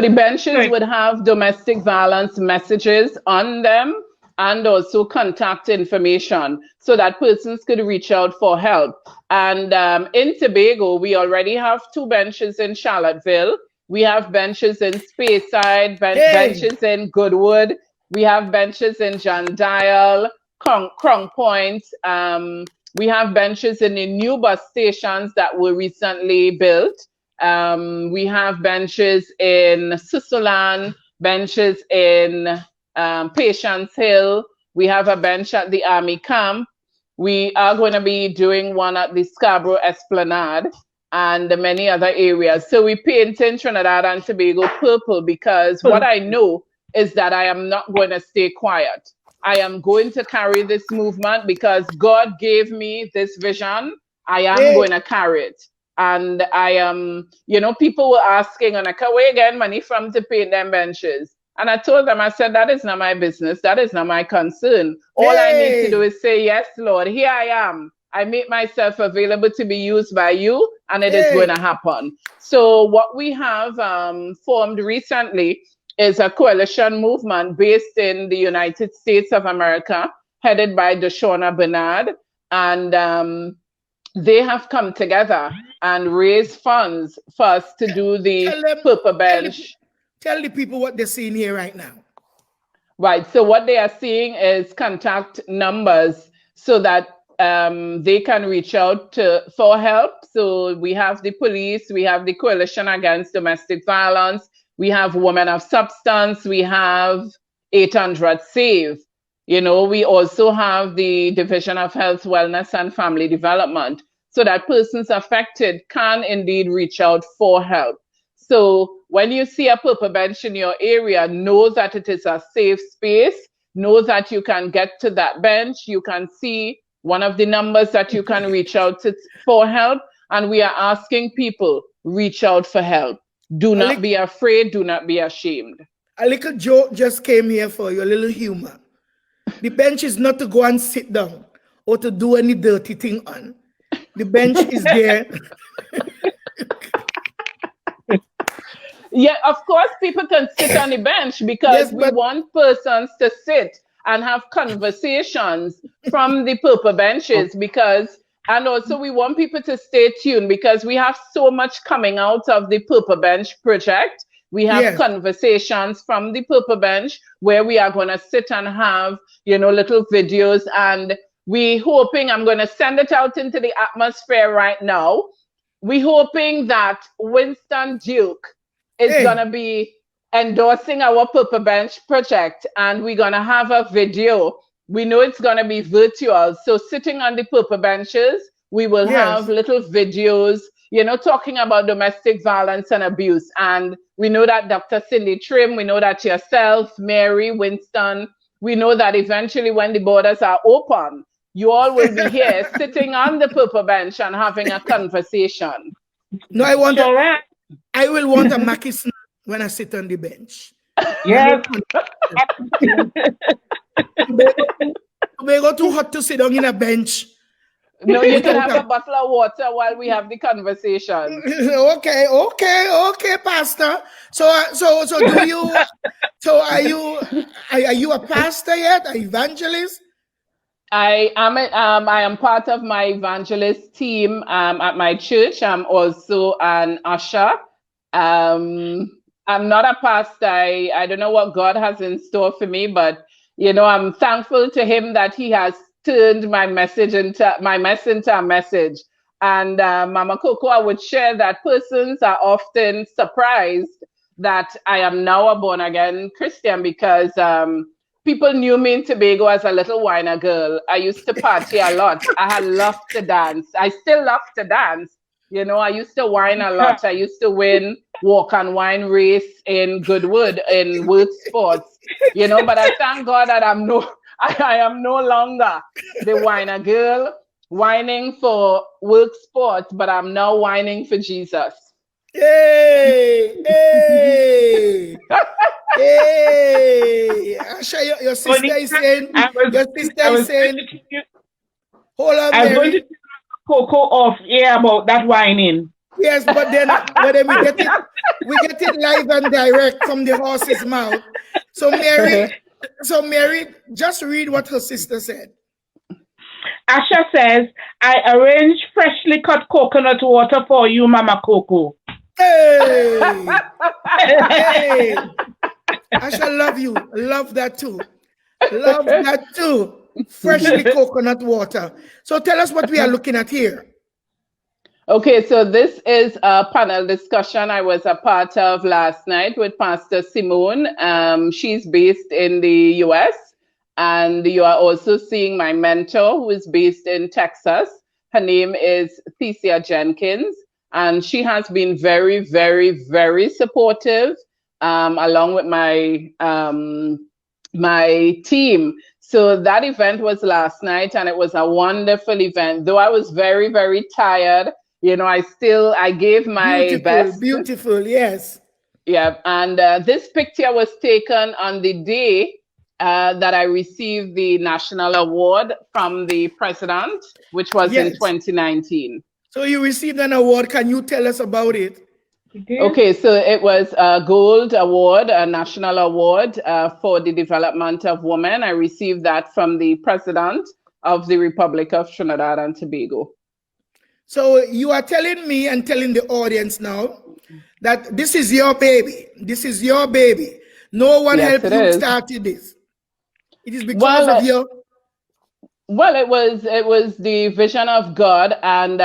the benches would have domestic violence messages on them and also contact information so that persons could reach out for help. And in Tobago, we already have 2 benches in Charlottesville. We have benches in Speyside, benches in Goodwood. We have benches in John Dial, Crown Point. We have benches in the new bus stations that were recently built. We have benches in Susulan, benches in Patience Hill. We have a bench at the Army Camp. We are going to be doing one at the Scarborough Esplanade and many other areas. So we paint in Trinidad and Tobago purple because what I know is that I am not going to stay quiet. I am going to carry this movement because God gave me this vision. I am going to carry it. And I am, people were asking, Onika, where again money from to paint them benches? And I told them, I said, that is not my business. That is not my concern. All I need to do is say, yes, Lord, here I am. I make myself available to be used by you, and it is going to happen. So what we have formed recently is a coalition movement based in the United States of America, headed by Deshauna Bernard. And they have come together and raised funds for us to do the Purple Bench. Tell the people what they're seeing here right now. Right. So what they are seeing is contact numbers so that they can reach out for help. So we have the police, we have the Coalition Against Domestic Violence, we have Women of Substance, we have 800 SAVE. We also have the Division of Health, Wellness, and Family Development, so that persons affected can indeed reach out for help. So when you see a Purple Bench in your area, know that it is a safe space. Know that you can get to that bench. You can see one of the numbers that you can reach out to for help. And we are asking people, reach out for help. Do not be afraid. Do not be ashamed. A little joke just came here for you, a little humor. The bench is not to go and sit down or to do any dirty thing on. The bench is there. Yeah, of course, people can sit on the bench because we want persons to sit and have conversations from the Purple Benches and also we want people to stay tuned because we have so much coming out of the Purple Bench project. We have conversations from the Purple Bench where we are going to sit and have, little videos, and I'm going to send it out into the atmosphere right now. We're hoping that Winston Duke is going to be endorsing our Purple Bench project, and we're going to have a video. We know it's going to be virtual. So sitting on the Purple Benches, we will have little videos, talking about domestic violence and abuse. And we know that Dr. Cindy Trim, we know that yourself, Mary, Winston, we know that eventually when the borders are open, you all will be here sitting on the Purple Bench and having a conversation. No, I will want a Mackie snack when I sit on the bench. Yes. We go too hot to sit down in a bench. No, you can have a bottle of water while we have the conversation. Okay, Pastor. So are you a pastor yet? An evangelist? I am part of my evangelist team at my church. I'm also an usher. I'm not a pastor. I don't know what God has in store for me, but I'm thankful to him that he has turned my mess into a message. And Mama Coco, I would share that persons are often surprised that I am now a born again Christian because people knew me in Tobago as a little whiner girl. I used to party a lot. I had loved to dance. I still love to dance. I used to whine a lot. I used to win walk and wine race in Goodwood in work sports. But I thank God that I am no longer the whiner girl whining for work sport, but I'm now whining for Jesus. Hey! Your sister is saying, hold on, I was going to Coco off about that whining. Yes, but then we get it live and direct from the horse's mouth. So Mary, just read what her sister said. Asha says, I arranged freshly cut coconut water for you, Mama Coco. Hey! Hey! Asha, love you. Love that too. Love that too. Freshly coconut water. So tell us what we are looking at here. Okay, so this is a panel discussion I was a part of last night with Pastor Simone. She's based in the US, and you are also seeing my mentor who is based in Texas. Her name is Thesia Jenkins, and she has been very, very, very supportive, along with my my team. So that event was last night, and it was a wonderful event. Though I was very, very tired, you know, I gave my best. Beautiful, yes. Yeah, and this picture was taken on the day that I received the national award from the president, which was in 2019. So you received an award. Can you tell us about it? Okay, so it was a gold award, a national award for the development of women. I received that from the president of the Republic of Trinidad and Tobago. So you are telling me and telling the audience now that this is your baby. This is your baby. No one helped you started this. It is because of your... Well, it was the vision of God, and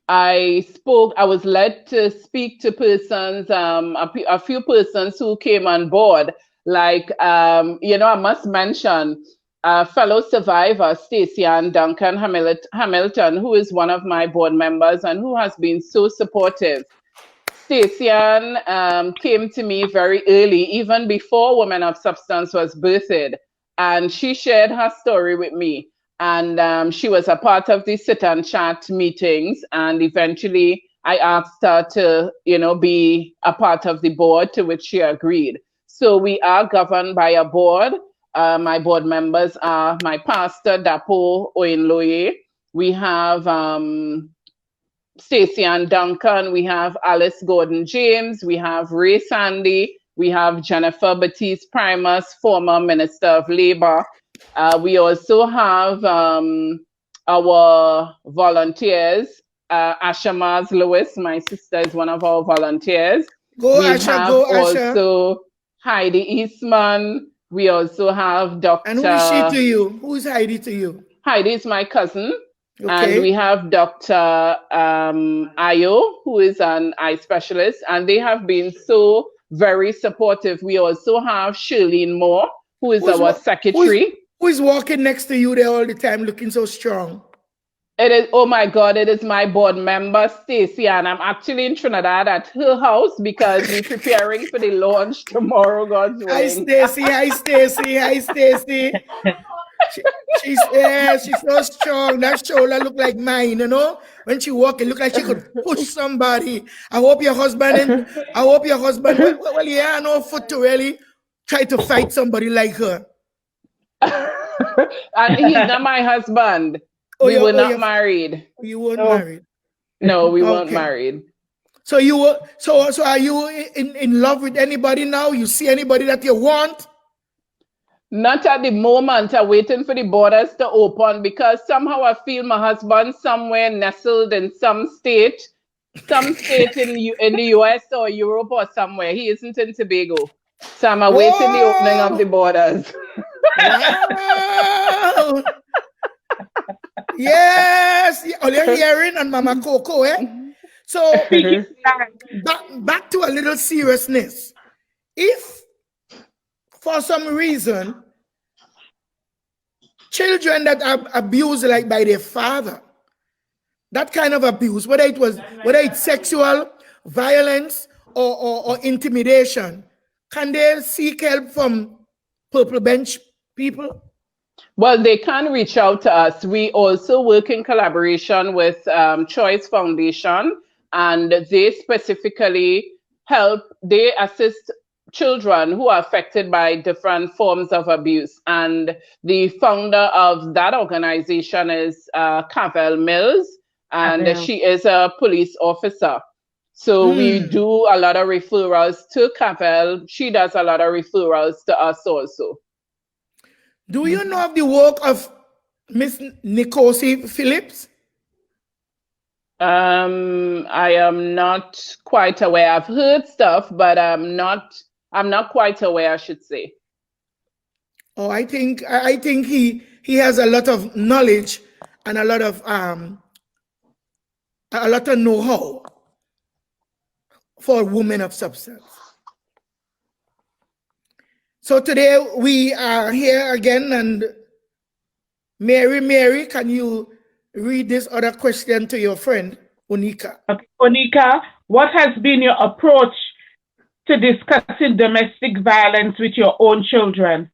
I was led to speak to persons, a few persons who came on board. Like, you know, I must mention fellow survivor, Stacey and Duncan Hamilton, who is one of my board members and who has been so supportive. Stacey came to me very early, even before Women of Substance was birthed, and she shared her story with me. And she was a part of the sit and chat meetings, and eventually I asked her to, you know, be a part of the board, to which she agreed. So we are governed by a board. My board members are my pastor, Dapo Oyenloye. We have Stacey and Duncan. We have Alice Gordon-James. We have Ray Sandy. We have Jennifer Batiste Primus, former Minister of Labor. We also have our volunteers. Asha Mars Lewis, my sister, is one of our volunteers. We have also Heidi Eastman. We also have Dr. And who is she to you? Who is Heidi to you? Heidi is my cousin. Okay. And we have Dr. Ayo, who is an eye specialist, and they have been so very supportive. We also have Shirlene Moore, who is our secretary. Who is walking next to you there all the time looking so strong? It is, oh my God, it is my board member, Stacey, and I'm actually in Trinidad at her house because we're preparing for the launch tomorrow, God's willing. Hi, Stacey. Hi, Stacey. Hi, Stacey. She's so strong. That shoulder look like mine, you know? When she walk, it look like she could push somebody. I hope your husband, well, yeah, no foot to really try to fight somebody like her. And he's not my husband. We were not married. You weren't married? No, we weren't married. So you were, so are you in love with anybody now? You see anybody that you want? Not at the moment. I'm waiting for the borders to open because somehow I feel my husband somewhere nestled in some state in the US or Europe or somewhere. He isn't in Tobago. So I'm awaiting the opening of the borders. Wow. Yes. Oh, you're hearing on Mama Coco, eh? So back to a little seriousness. If for some reason children that are abused like by their father, that kind of abuse, whether it's sexual violence or intimidation, can they seek help from Purple Bench people? Well, they can reach out to us. We also work in collaboration with Choice Foundation, and they specifically they assist children who are affected by different forms of abuse. And the founder of that organization is Cavell Mills, and she is a police officer. So we do a lot of referrals to Cavel. She does a lot of referrals to us also. Do you know of the work of Miss Nikosi Phillips? I am not quite aware. I've heard stuff, but I'm not quite aware, I should say. Oh, I think he has a lot of knowledge and a lot of know-how for women of substance. So today we are here again, and Mary, can you read this other question to your friend, Onika? Okay. Onika, what has been your approach to discussing domestic violence with your own children?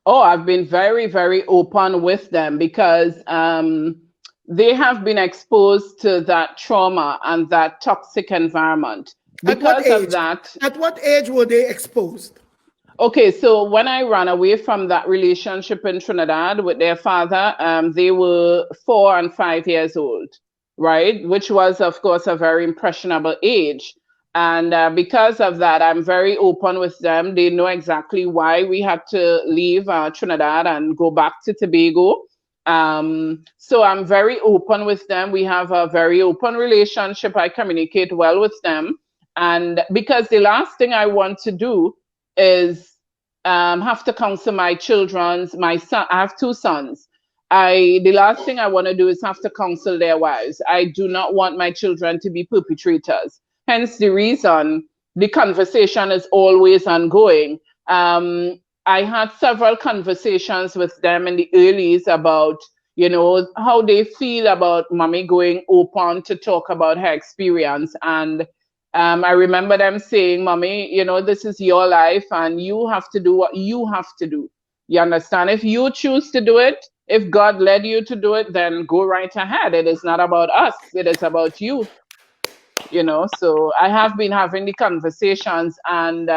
Oh, I've been very, very open with them because they have been exposed to that trauma and that toxic environment. Because of that. At what age were they exposed? Okay, so when I ran away from that relationship in Trinidad with their father, they were 4 and 5 years old, right? Which was, of course, a very impressionable age. And because of that, I'm very open with them. They know exactly why we had to leave Trinidad and go back to Tobago. So I'm very open with them. We have a very open relationship. I communicate well with them. And because the last thing I want to do is have to counsel my my son. I have 2 sons. The last thing I want to do is have to counsel their wives. I do not want my children to be perpetrators. Hence the reason the conversation is always ongoing. I had several conversations with them in the earlies about, you know, how they feel about mommy going open to talk about her experience. And I remember them saying, mommy, you know, this is your life and you have to do what you have to do. You understand? If you choose to do it, if God led you to do it, then go right ahead. It is not about us. It is about you. You know, so I have been having the conversations, and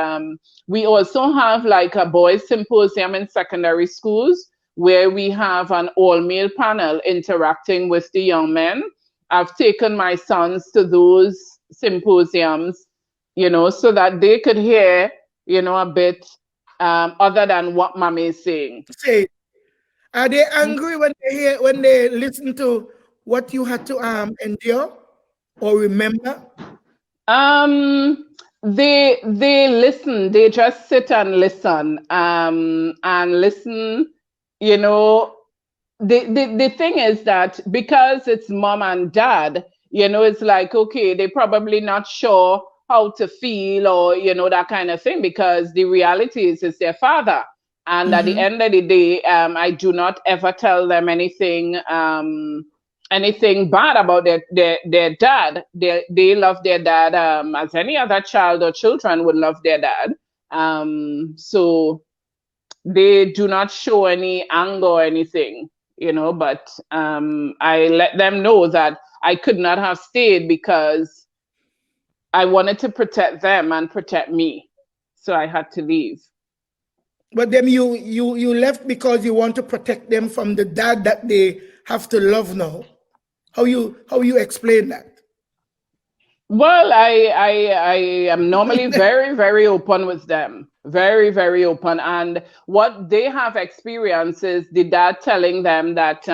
we also have like a boys symposium in secondary schools where we have an all-male panel interacting with the young men. I've taken my sons to those symposiums, you know, so that they could hear, you know, a bit other than what mommy is saying. Say, are they angry when they listen to what you had to endure or remember? They listen. They just sit and listen. And listen. You know, the thing is that because it's mom and dad, you know, it's like, okay, they're probably not sure how to feel or, you know, that kind of thing, because the reality is it's their father. And at the end of the day, I do not ever tell them anything bad about their dad. They love their dad as any other child or children would love their dad. So they do not show any anger or anything, you know, but I let them know that I could not have stayed because I wanted to protect them and protect me. So I had to leave. But then you left because you want to protect them from the dad that they have to love now. How you explain that? Well, I am normally very, very open with them. Very, very open. And what they have experienced is the dad telling them that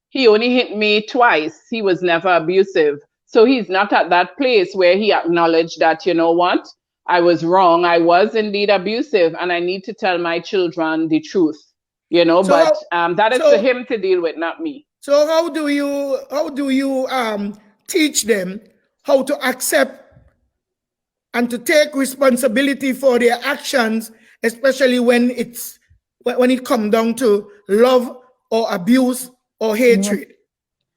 he only hit me twice. He was never abusive. So he's not at that place where he acknowledged that, you know what, I was wrong. I was indeed abusive and I need to tell my children the truth, you know, so that is for him to deal with, not me. So how do you teach them how to accept and to take responsibility for their actions, especially when it comes down to love or abuse or hatred?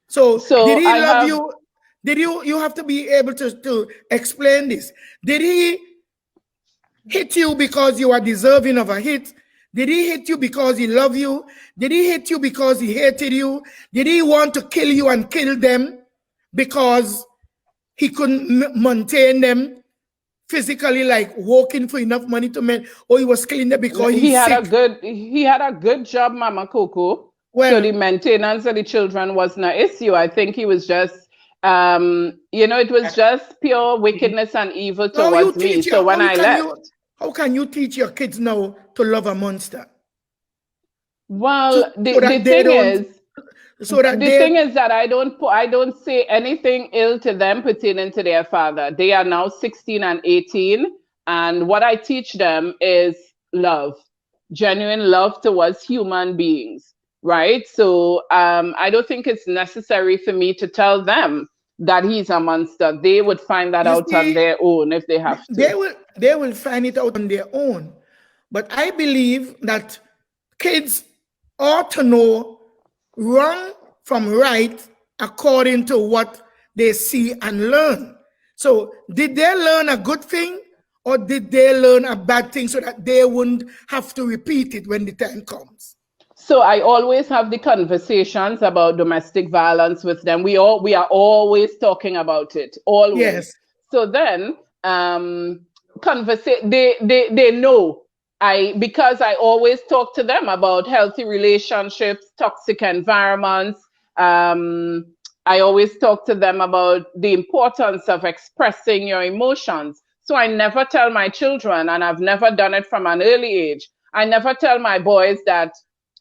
So did he love you? Did you have to be able to explain this? Did he hit you because you are deserving of a hit? Did he hit you because he loved you? Did he hit you because he hated you? Did he want to kill you and kill them because he couldn't maintain them physically, like working for enough money to make, or he was killing them because he had a good job, Mama Coco. So the maintenance of the children wasn't an issue. I think he was just, it was just pure wickedness and evil towards me. So when I left. How can you teach your kids now to love a monster? Well, the thing is that I don't say anything ill to them pertaining to their father. They are now 16 and 18, and what I teach them is love, genuine love towards human beings, right? So I don't think it's necessary for me to tell them that he's a monster. They would find that out on their own if they have to. They will find it out on their own. But I believe that kids ought to know wrong from right according to what they see and learn. So did they learn a good thing, or did they learn a bad thing so that they wouldn't have to repeat it when the time comes? So I always have the conversations about domestic violence with them. We are always talking about it. Always. Yes. So then they know. Because I always talk to them about healthy relationships, toxic environments. I always talk to them about the importance of expressing your emotions. So I never tell my children, and I've never done it from an early age, I never tell my boys that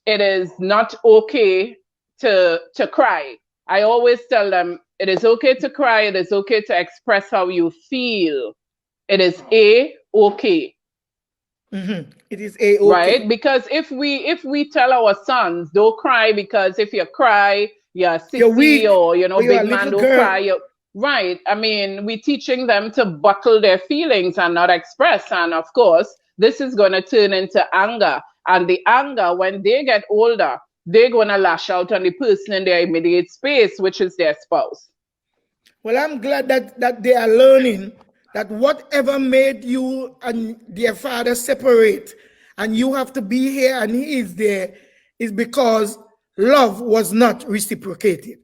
it is not okay to cry. I always tell them it is okay to cry, it is okay to express how you feel. It is okay. Mm-hmm. It is okay. Right? Because if we tell our sons, don't cry, because if you cry, you're sissy, or big man, don't cry. Right. I mean, we're teaching them to bottle their feelings and not express. And of course, this is going to turn into anger. And the anger, when they get older, they're going to lash out on the person in their immediate space, which is their spouse. Well, I'm glad that they are learning that whatever made you and their father separate, and you have to be here and he is there, is because love was not reciprocated.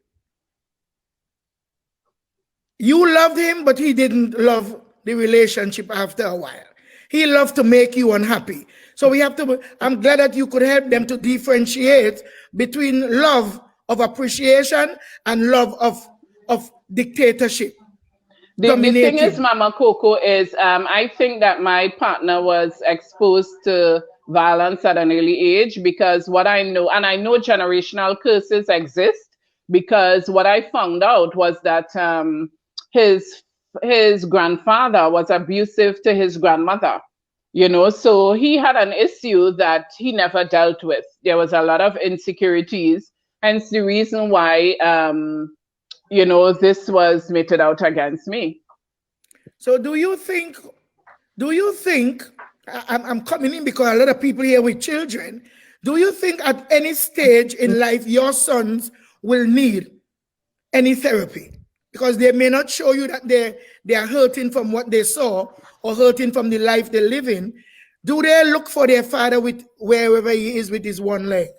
You loved him, but he didn't love the relationship after a while. He loved to make you unhappy. So we have to, I'm glad that you could help them to differentiate between love of appreciation and love of dictatorship. The thing is, Mama Coco, is I think that my partner was exposed to violence at an early age, because what I know, and I know generational curses exist, because what I found out was that his grandfather was abusive to his grandmother, so he had an issue that he never dealt with. There was a lot of insecurities, hence the reason why this was meted out against me. So do you think, I'm coming in because a lot of people here with children, do you think at any stage in life your sons will need any therapy? Because they may not show you that they are hurting from what they saw or hurting from the life they live in. Do they look for their father with wherever he is with his one leg?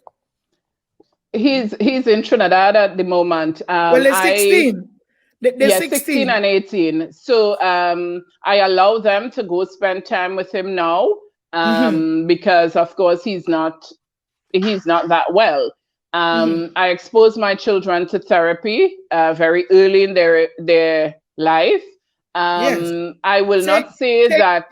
He's in Trinidad at the moment. Well, they're 16. They're 16 and 18. So I allow them to go spend time with him now, because of course he's not that well. I expose my children to therapy very early in their life. Yes. I will not say that.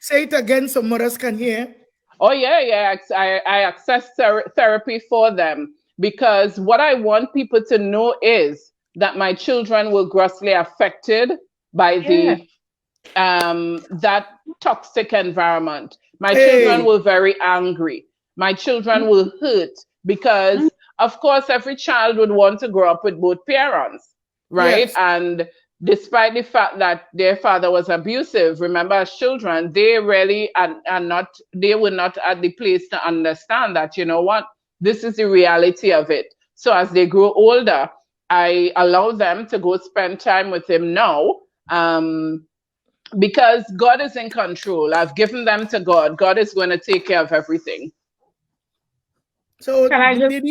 Say it again so mothers can hear. Oh yeah. I access therapy for them, because what I want people to know is that my children were grossly affected by that toxic environment. My children were very angry. My children were hurt, because of course every child would want to grow up with both parents, right? Yes. And despite the fact that their father was abusive, remember, as children, they really they were not at the place to understand that, this is the reality of it. So as they grow older, I allow them to go spend time with him now, because God is in control. I've given them to God. God is going to take care of everything. So did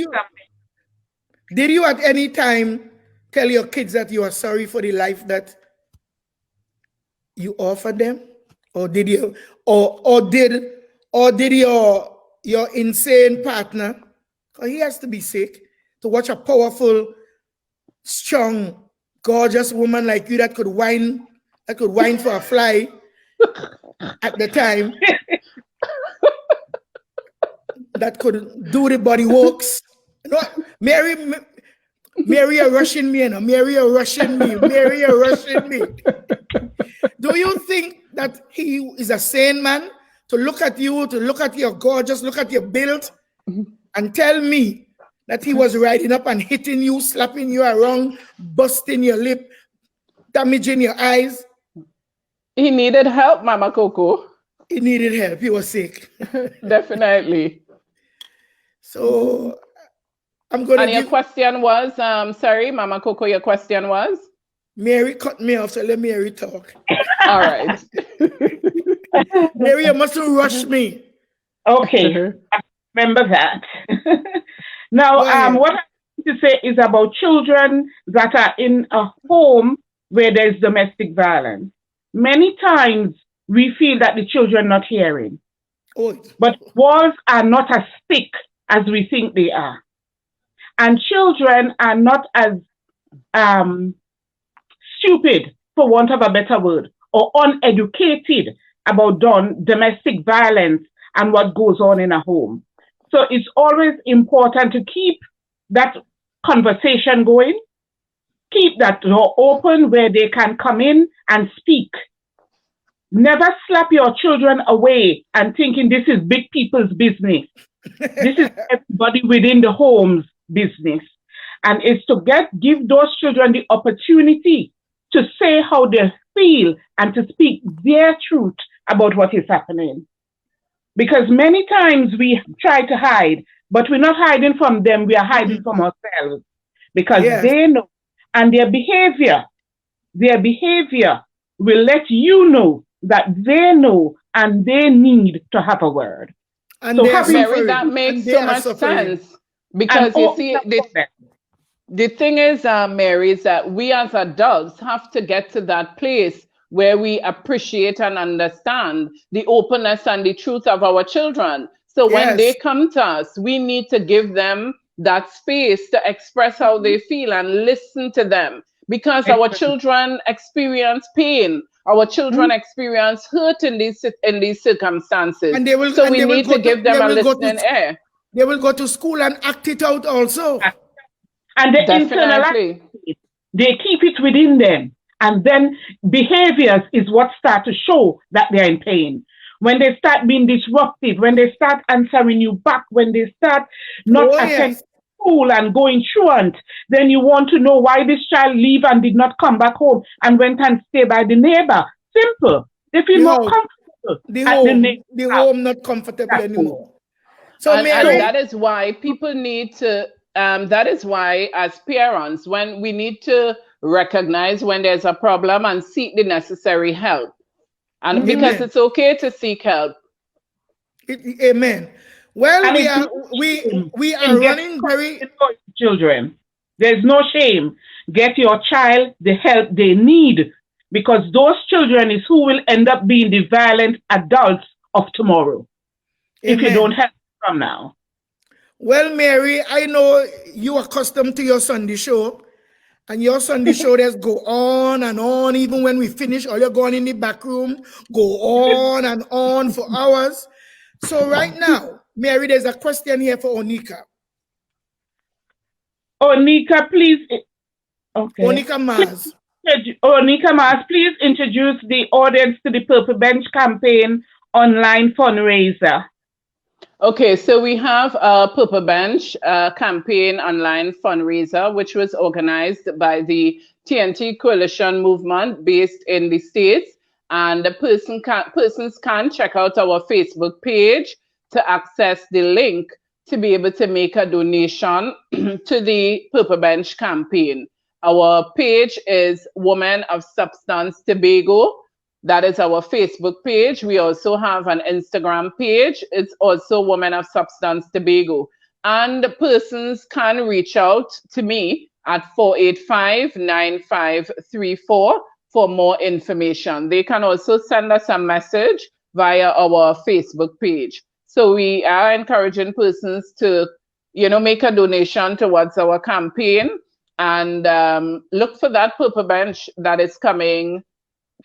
you at any time tell your kids that you are sorry for the life that you offered them? Or did you, or did your insane partner, Because he has to be sick to watch a powerful, strong, gorgeous woman like you that could whine for a fly at the time. That could do the body works. No, Mary are rushing me, Mary are rushing me. Do you think that he is a sane man to look at you, to look at your gorgeous, look at your build, and tell me that he was riding up and hitting you, slapping you around, busting your lip, damaging your eyes? He needed help, Mama Coco. He needed help. He was sick. Definitely. So I'm going to. And your question was, sorry, Mama Coco, your question was? Mary cut me off, so let Mary talk. All right. Mary, you mustn't rush me. Okay, I remember that. Now, what I want to say is about children that are in a home where there's domestic violence. Many times we feel that the children are not hearing, but walls are not as thick as we think they are. And children are not as stupid, for want of a better word, or uneducated about domestic violence and what goes on in a home. So it's always important to keep that conversation going, keep that door open where they can come in and speak. Never slap your children away and thinking this is big people's business. This is everybody within the home's business. And it's to give those children the opportunity to say how they feel and to speak their truth about what is happening. Because many times we try to hide, but we're not hiding from them, we are hiding from ourselves. Because they know, and their behavior will let you know that they know and they need to have a word. And so Mary, that makes so much sense. Because you see, the thing is, Mary, is that we as adults have to get to that place where we appreciate and understand the openness and the truth of our children. So when they come to us, we need to give them that space to express how they feel and listen to them. Because our children experience pain. Our children experience hurt in these circumstances. And we need to give them a listening ear. They will go to school and act it out also. And they internalize it. They keep it within them. And then behaviors is what start to show that they're in pain. When they start being disruptive, when they start answering you back, when they start not attending school and going truant, then you want to know why this child leave and did not come back home and went and stay by the neighbor. Simple. They feel more comfortable. The home not comfortable anymore. So and that is why people need to, that is why as parents, when we need to recognize when there's a problem and seek the necessary help. And because it's okay to seek help. Amen. Well, we are running very children. There's no shame. Get your child the help they need, because those children is who will end up being the violent adults of tomorrow. If you don't help from now. Well, Mary, I know you are accustomed to your Sunday show. And your Sunday show just go on and on. Even when we finish, all you're going in the back room, go on and on for hours. So right now, Mary, there's a question here for Onika. Onika, please. Okay. Onika Mars. Onika Mars, please introduce the audience to the Purple Bench campaign online fundraiser. Okay, so we have a Purple Bench campaign online fundraiser, which was organized by the TNT Coalition movement based in the States. And the persons can check out our Facebook page to access the link to be able to make a donation to the Purple Bench campaign. Our page is Women of Substance Tobago. That is our Facebook page. We also have an Instagram page. It's also Women of Substance Tobago. And persons can reach out to me at 485-9534 for more information. They can also send us a message via our Facebook page. So we are encouraging persons to, make a donation towards our campaign, and look for that purple bench that is coming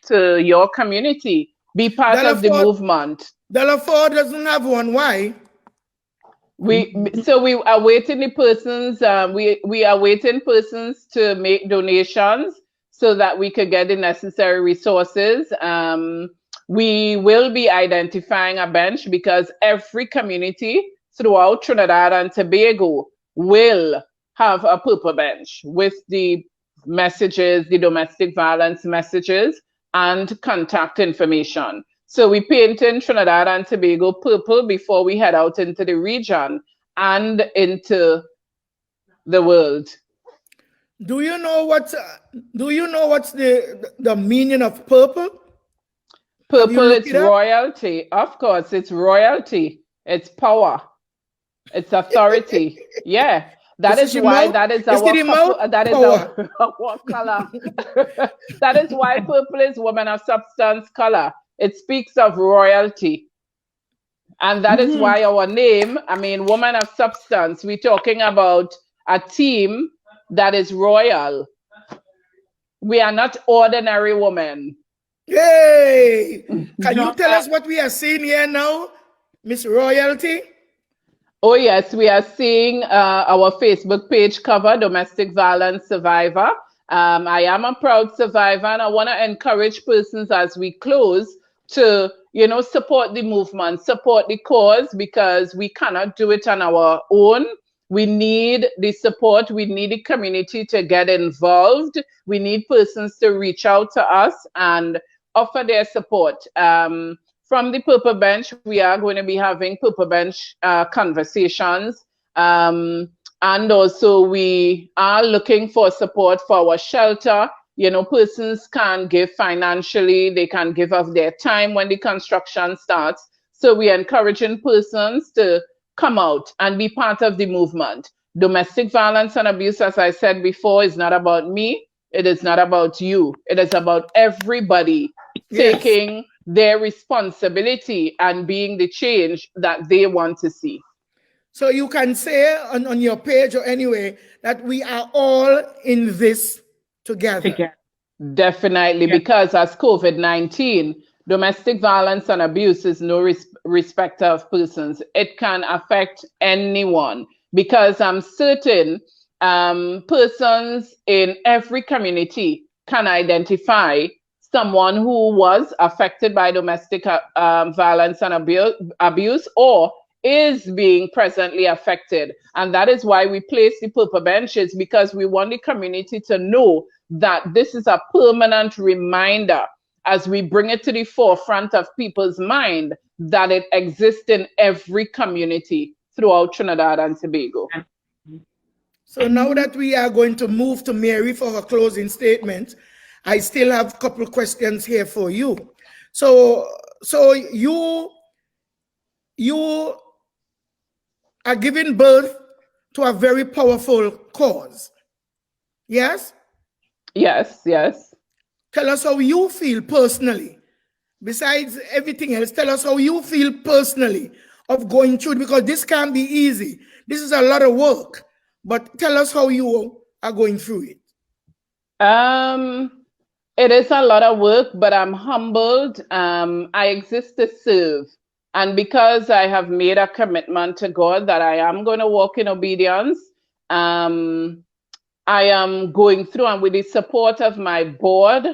to your community. Be part of the movement. Delaford doesn't have one. Why? We are waiting the persons. We are waiting persons to make donations so that we could get the necessary resources. We will be identifying a bench because every community throughout Trinidad and Tobago will have a purple bench with the messages, the domestic violence messages, and contact information. So we paint in Trinidad and Tobago purple before we head out into the region and into the world. Do you know what's the meaning of purple? Purple, it's royalty. Of course, it's royalty. It's power. It's authority. Yeah. That is why that is our color. That is why purple is woman of substance color. It speaks of royalty. And that is why our name, woman of substance, we're talking about a team that is royal. We are not ordinary women. Yay! Can you tell us what we are seeing here now, Miss Royalty? Oh, yes, we are seeing our Facebook page cover, Domestic Violence Survivor. I am a proud survivor, and I want to encourage persons as we close to, support the movement, support the cause, because we cannot do it on our own. We need the support. We need the community to get involved. We need persons to reach out to us and offer their support. From the Purple Bench, we are going to be having Purple Bench conversations. And also we are looking for support for our shelter. Persons can give financially, they can give of their time when the construction starts. So we are encouraging persons to come out and be part of the movement. Domestic violence and abuse, as I said before, is not about me. It is not about you. It is about everybody taking their responsibility and being the change that they want to see. So you can say on your page or anyway that we are all in this together. Definitely, because as COVID-19, domestic violence and abuse is no respecter of persons. It can affect anyone, because I'm certain persons in every community can identify someone who was affected by domestic violence and abuse or is being presently affected. And that is why we place the purple benches, because we want the community to know that this is a permanent reminder as we bring it to the forefront of people's mind that it exists in every community throughout Trinidad and Tobago. So now that we are going to move to Mary for her closing statement, I still have a couple of questions here for you. So you are giving birth to a very powerful cause. Yes? Yes, yes. Tell us how you feel personally. Besides everything else, tell us how you feel personally of going through it, because this can't be easy. This is a lot of work. But tell us how you are going through it. It is a lot of work, but I'm humbled. I exist to serve. And because I have made a commitment to God that I am going to walk in obedience, I am going through, and with the support of my board,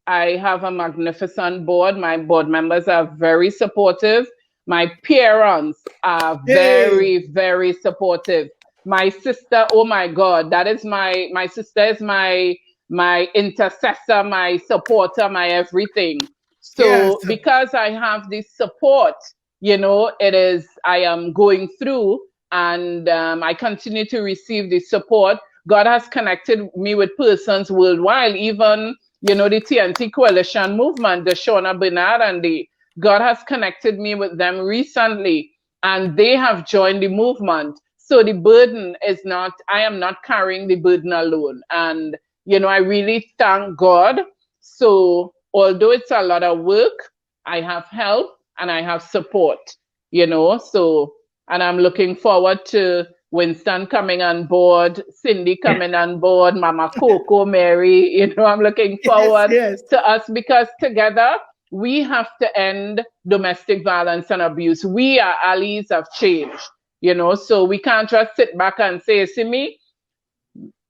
I have a magnificent board. My board members are very supportive. My parents are very, very supportive. My sister, oh my God, that is my sister is my intercessor, my supporter, my everything. So because I have this support, I am going through, and I continue to receive the support. God has connected me with persons worldwide, even, the TNT Coalition movement, the Shona Bernard, and God has connected me with them recently, and they have joined the movement. So the burden is not, I am not carrying the burden alone. And, I really thank God. So although it's a lot of work, I have help and I have support, and I'm looking forward to Winston coming on board, Cindy coming on board, Mama Coco, Mary. You know, I'm looking forward to us, because together we have to end domestic violence and abuse. We are allies of change, you know, so we can't just sit back and say, see me,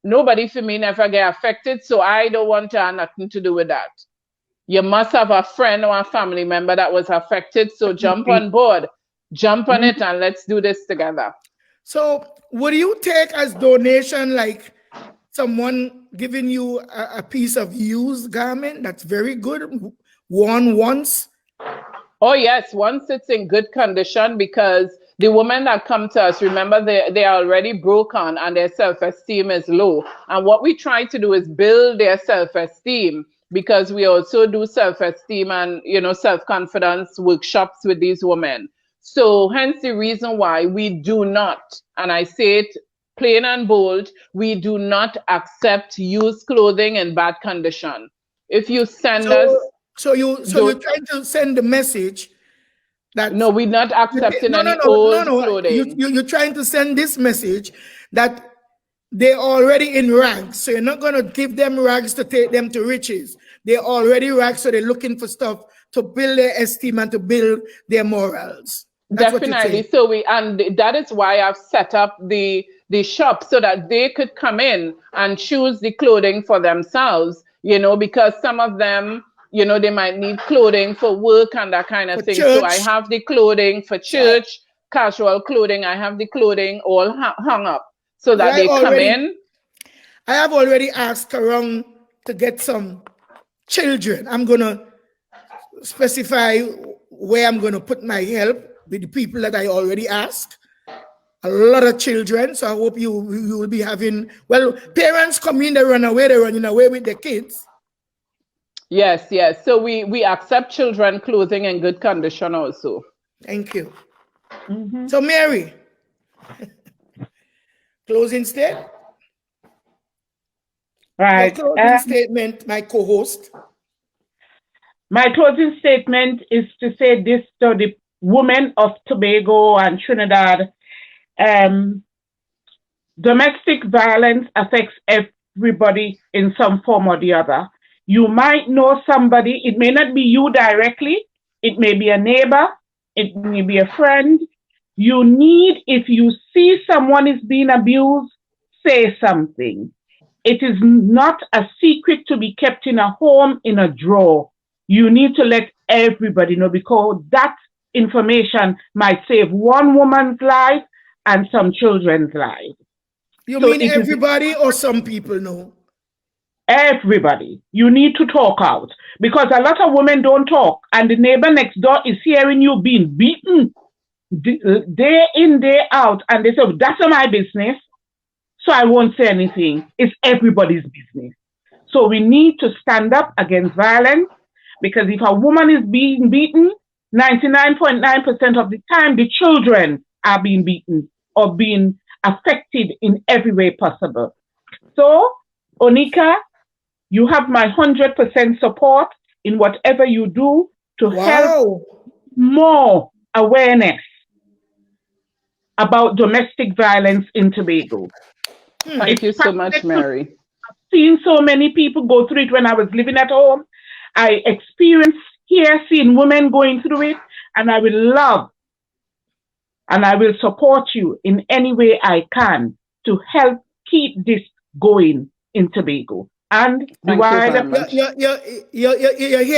nobody for me never get affected, so I don't want to have nothing to do with that. You must have a friend or a family member that was affected, so jump on board, jump on it, and let's do this together. So would you take as donation, like someone giving you a piece of used garment that's very good, worn once? Oh yes, once it's in good condition, because the women that come to us, remember, they are already broken and their self-esteem is low. And what we try to do is build their self-esteem, because we also do self-esteem and, you know, self-confidence workshops with these women. So hence the reason why we do not, and I say it plain and bold, we do not accept used clothing in bad condition. If you send us... So you're trying to send the message that... No, we're not accepting any old clothing. You're trying to send this message that they're already in rags. So you're not going to give them rags to take them to riches. They're already rags, so they're looking for stuff to build their esteem and to build their morals. That's definitely. So and that is why I've set up the shop, so that they could come in and choose the clothing for themselves, you know, because some of them, you know, they might need clothing for work and that kind of thing. Church. So I have the clothing for church, casual clothing. I have the clothing all hung up so that they come in. I have already asked around to get some children. I'm going to specify where I'm going to put my help with the people that I already asked. A lot of children. So I hope you will be having, well, parents come in, they're running away with their kids. Yes, yes. So we accept children clothing in good condition also. Thank you. So Mary, closing statement. Right. Closing statement, my co-host. My closing statement is to say this to the women of Tobago and Trinidad. Domestic violence affects everybody in some form or the other. You might know somebody, it may not be you directly, it may be a neighbor, it may be a friend. You need, if you see someone is being abused, say something. It is not a secret to be kept in a home in a drawer. You need to let everybody know, because that information might save one woman's life and some children's lives. You mean everybody or some people know? Everybody. You need to talk out, because a lot of women don't talk, and the neighbor next door is hearing you being beaten day in, day out, and they say, that's not my business, so I won't say anything. It's everybody's business. So we need to stand up against violence, because if a woman is being beaten, 99.9% of the time, the children are being beaten or being affected in every way possible. So, Onika, you have my 100% support in whatever you do to help more awareness about domestic violence in Tobago. Thank you so much, Mary. I've seen so many people go through it when I was living at home. I experienced here seeing women going through it, and I will love and I will support you in any way I can to help keep this going in Tobago. And you hear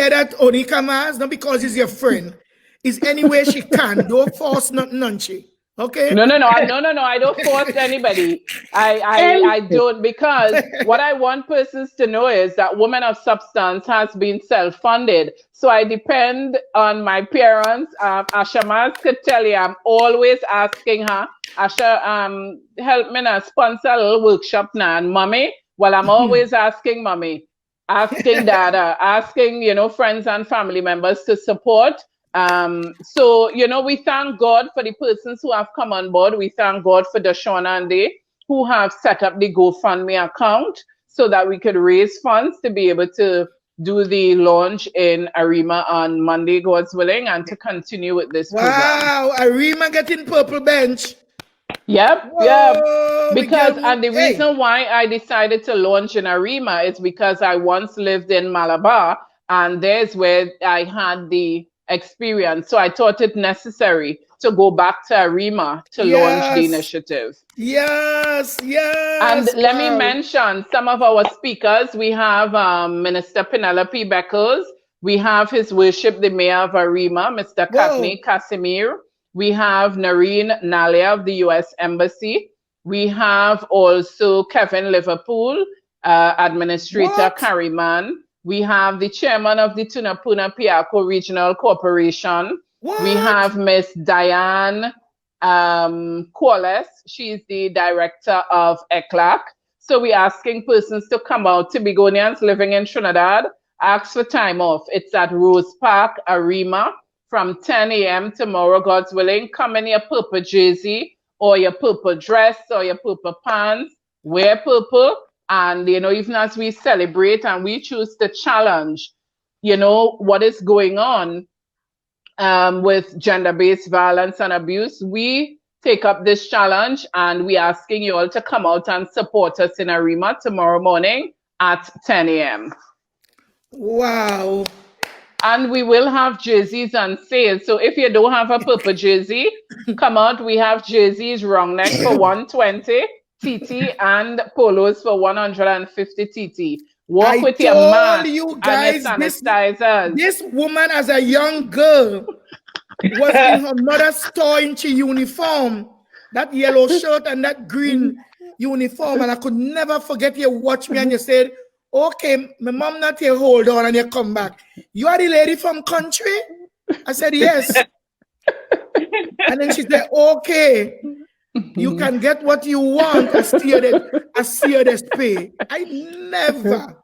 that, Onika Mars? Not because he's your friend. It's any way she can. Don't force nothing on she. Okay? No. I don't force anybody. I don't, because what I want persons to know is that Women of Substance has been self-funded. So I depend on my parents. Asha Mars could tell you, I'm always asking her, Asha, help me now sponsor a little workshop now. And mommy, well, I'm always asking mommy, asking dada, asking, you know, friends and family members to support. So, you know, we thank God for the persons who have come on board. We thank God for Dashona and they who have set up the GoFundMe account so that we could raise funds to be able to do the launch in Arima on Monday, God's willing, and to continue with this program. Wow, Arima getting purple bench. Yep, yep. Whoa, Because, and the hey. reason why I decided to launch in Arima is because I once lived in Malabar, and there's where I had the experience. So I thought it necessary to go back to Arima to launch the initiative. Yes, yes. And let me wow. mention some of our speakers. We have Minister Penelope Beckles. We have His Worship, the Mayor of Arima, Mr. Katni Casimir. We have Nareen Nalia of the U.S. Embassy. We have also Kevin Liverpool, Administrator Kariman. We have the Chairman of the Tunapuna Piako Regional Corporation. We have Miss Diane Qualis. She's the Director of ECLAC. So we're asking persons to come out, Tobagonians living in Trinidad, ask for time off. It's at Rose Park, Arima, from 10 a.m. tomorrow, God's willing. Come in your purple jersey or your purple dress or your purple pants. Wear purple. And, you know, even as we celebrate and we choose to challenge, you know, what is going on with gender-based violence and abuse, we take up this challenge and we're asking you all to come out and support us in Arima tomorrow morning at 10 a.m. Wow. And we will have jerseys on sale. So if you don't have a purple jersey, come out. We have jerseys, wrong neck for 120 TT and polos for 150 TT. Walk with your mask you guys, and your sanitizers. This woman, as a young girl, was in her mother's store in her uniform, that yellow shirt and that green uniform, and I could never forget. You watch me and you said, okay, my mom not here, hold on, and you come back. You are the lady from country? I said, yes. And then she said, okay, you can get what you want. I see this pay. I never.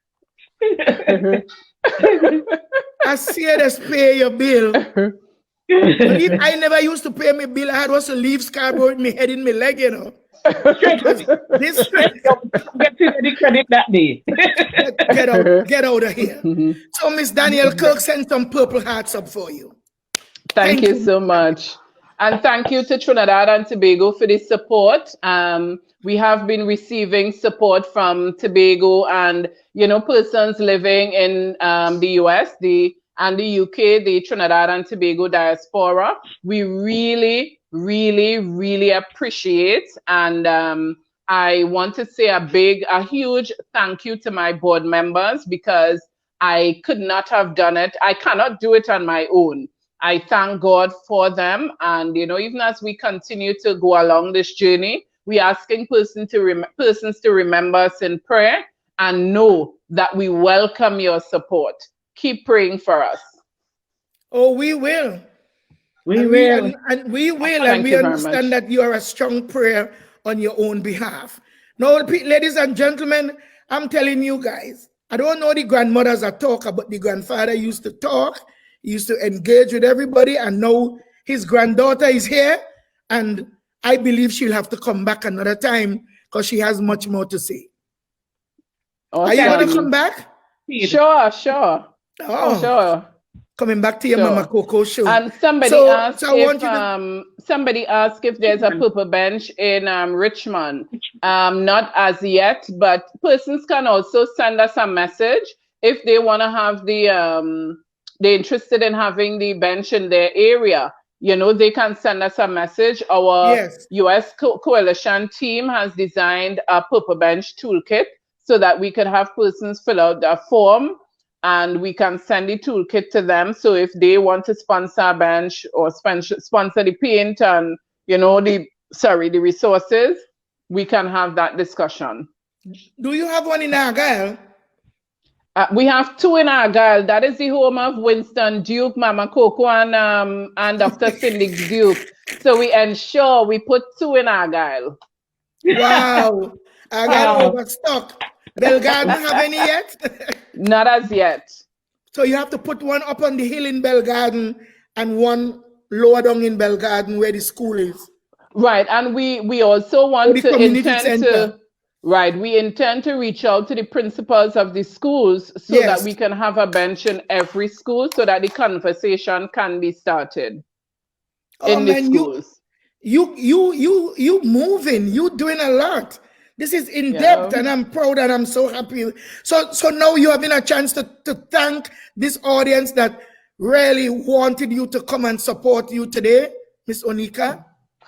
I see this pay your bill. But if I never used to pay my bill, I had to leave Scarborough with my head in my leg, you know. This get the credit that day. get out of here. So Miss Danielle Kirk sent some purple hearts up for you. Thank you so much. And thank you to Trinidad and Tobago for the support. We have been receiving support from Tobago and, you know, persons living in the US and the UK, the Trinidad and Tobago diaspora. We really, really, really appreciate. And I want to say a huge thank you to my board members, because I could not have done it. I cannot do it on my own. I thank God for them. And, you know, even as we continue to go along this journey, we're asking persons to remember us in prayer and know that we welcome your support. Keep praying for us. Oh, we will. We will. And we understand that you are a strong prayer on your own behalf. Now, ladies and gentlemen, I'm telling you guys, I don't know the grandmothers that talk, but the grandfather used to talk. He used to engage with everybody, and now his granddaughter is here, and I believe she'll have to come back another time because she has much more to say. Awesome. Are you going to come back? Sure. Oh, sure. Coming back to your Mama Coco show. And somebody asked if there's a purple bench in Richmond. Not as yet, but persons can also send us a message if they want to have they're interested in having the bench in their area. You know, they can send us a message. Our US coalition team has designed a purple bench toolkit so that we could have persons fill out a form and we can send the toolkit to them. So if they want to sponsor a bench or sponsor the paint and, you know, the resources, we can have that discussion. Do you have one in Argyle? We have two in Argyle. That is the home of Winston Duke, Mama Coco, and Dr. Cindy Duke. So we ensure we put two in Argyle. Wow. Argyle overstock. Belgarden have any yet? Not as yet. So you have to put one up on the hill in Belgarden and one lower down in Belgarden where the school is. Right. And we also want to we intend to reach out to the principals of the schools so that we can have a bench in every school so that the conversation can be started in the schools. you moving, you doing a lot. This is in depth, and I'm proud and I'm so happy. So now you have been a chance to thank this audience that really wanted you to come and support you today, Miss Onika.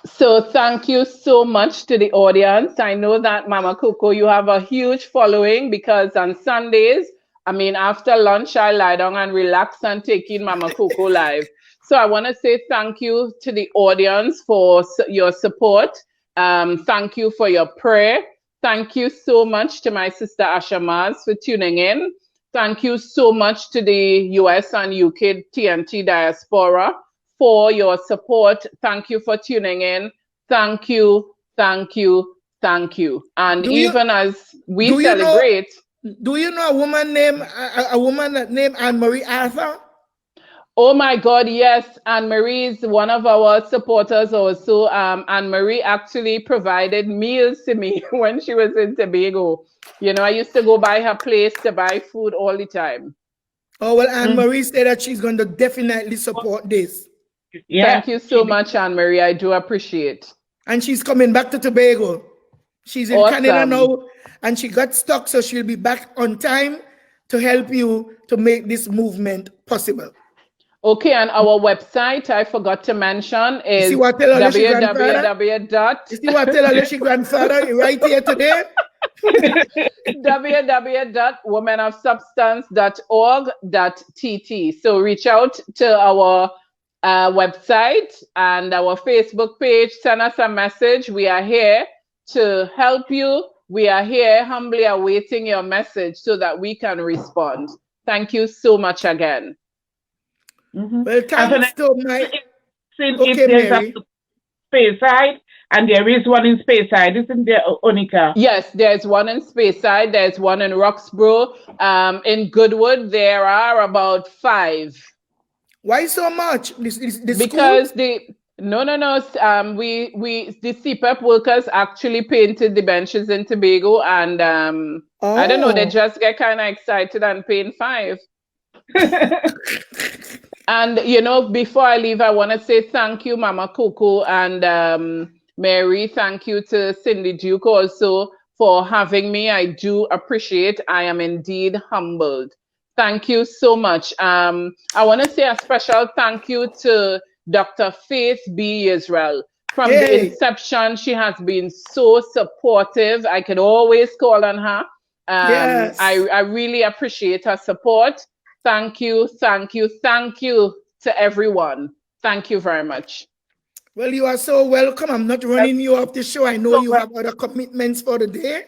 So thank you so much to the audience. I know that Mama Coco, you have a huge following, because on Sundays, I mean, after lunch, I lie down and relax and take in Mama Coco live. So I want to say thank you to the audience for your support. Thank you for your prayer. Thank you so much to my sister Asha Mars for tuning in. Thank you so much to the US and UK TNT diaspora for your support. Thank you for tuning in. Thank you, thank you, thank you. And as we celebrate... Do you know a woman named Anne-Marie Arthur? Oh my God, yes. Anne-Marie is one of our supporters also. Anne-Marie actually provided meals to me when she was in Tobago. You know, I used to go by her place to buy food all the time. Oh, well, Anne-Marie said that she's going to definitely support this. Yeah, thank you so much, Anne-Marie. I do appreciate. And she's coming back to Tobago. She's in Canada now, and she got stuck, so she'll be back on time to help you to make this movement possible. Okay, and our website, I forgot to mention, is www. You see what I tell her, she grandfather right here today? www.womenofsubstance.org.tt. So reach out to our website and our Facebook page. Send us a message. We are here to help you. We are here humbly awaiting your message so that we can respond. Thank you so much again. Well, thanks to my... If there's a Speyside, and there is one in Speyside, isn't there, Onika? Yes, there's one in Speyside. There's one in Roxborough. In Goodwood, there are about 5. Why so much? Because the CPEP workers actually painted the benches in Tobago, and I don't know, they just get kind of excited and paint 5. And you know, before I leave, I want to say thank you, Mama Coco and Mary. Thank you to Cindy Duke also for having me. I do appreciate. I am indeed humbled. Thank you so much. I want to say a special thank you to Dr. Faith B. Israel. From the inception, she has been so supportive. I can always call on her. Yes. I really appreciate her support. Thank you, thank you, thank you to everyone. Thank you very much. Well, you are so welcome. I'm not running you off the show. I know you have other commitments for the day.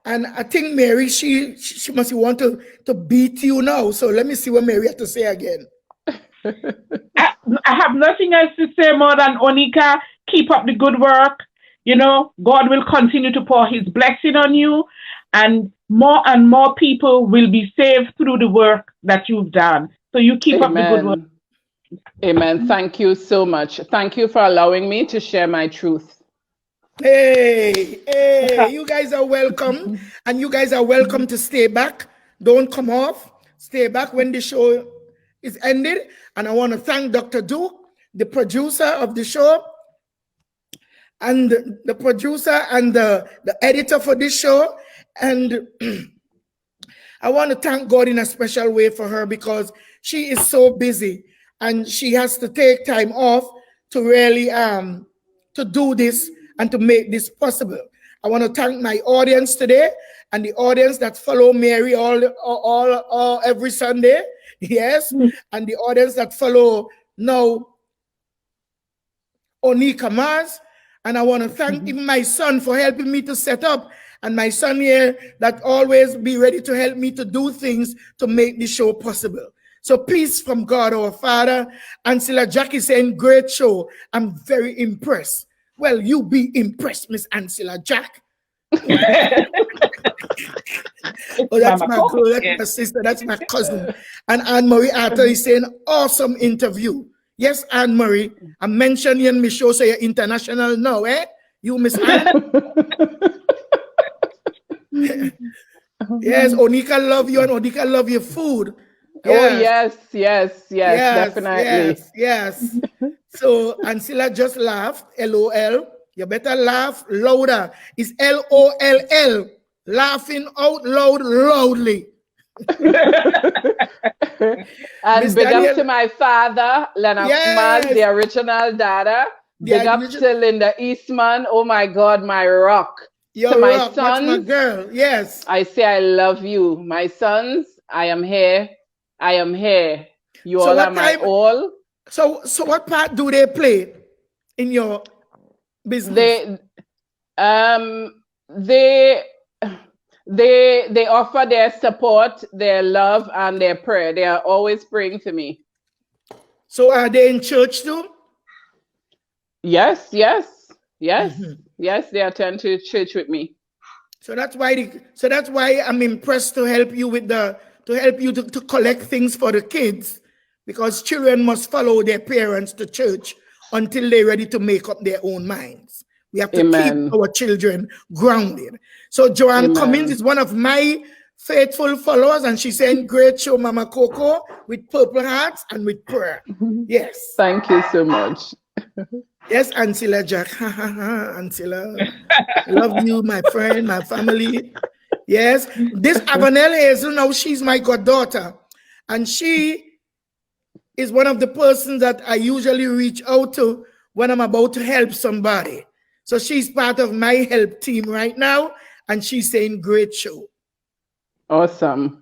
And I think Mary, she must want to beat you now. So let me see what Mary has to say again. I have nothing else to say more than, Onika, keep up the good work. You know, God will continue to pour his blessing on you, and more people will be saved through the work that you've done. So you keep up the good work. Amen. Thank you so much. Thank you for allowing me to share my truth. Hey, you guys are welcome. And you guys are welcome to stay back. Don't come off. Stay back when the show is ended. And I want to thank Dr. Duke, the producer of the show, and the producer and the editor for this show. And I want to thank God in a special way for her, because she is so busy and she has to take time off to really to do this and to make this possible. I want to thank my audience today and the audience that follow Mary all every Sunday. Yes. And the audience that follow now Onika Mars. And I want to thank even my son for helping me to set up, and my son here that always be ready to help me to do things to make the show possible. So peace from God our Father. Ansela Jack is saying, great show. I'm very impressed. Well, you be impressed, Miss Ansela Jack. Oh, that's my girl, that's my sister, that's my cousin. And Anne-Marie Arthur is saying, awesome interview. Yes, Anne-Marie, I mentioned you in my show, so you're international now, eh? You, Miss Anne. Yes, Onika love you and Onika love your food. Yes. Oh, yes, definitely. Yes. So Ancilla just laughed, LOL. You better laugh louder. It's LOLL. Laughing out loud, loudly. And Miss big Daniel- up to my father, Leonard Mars, the original dada. Big up to Linda Eastman. Oh my God, my rock. Your to my rock, sons, that's my girl. Yes. I say I love you. My sons, I am here. I am here. You all are my all. So what part do they play in your business? They offer their support, their love, and their prayer. They are always praying for me. So are they in church too? Yes. Yes, they attend to church with me. So that's why I'm impressed to help you with to collect things for the kids, because children must follow their parents to church until they're ready to make up their own minds. We have to keep our children grounded. So Joanne Cummins is one of my faithful followers, and she's saying, great show, Mama Coco, with purple hearts and with prayer. Yes. Thank you so much. Yes, Ancilla Jack. Ancilla. Love you, my friend, my family. Yes. This Avanel Hazel, now she's my goddaughter. And she is one of the persons that I usually reach out to when I'm about to help somebody. So she's part of my help team right now, and she's saying great show. Awesome.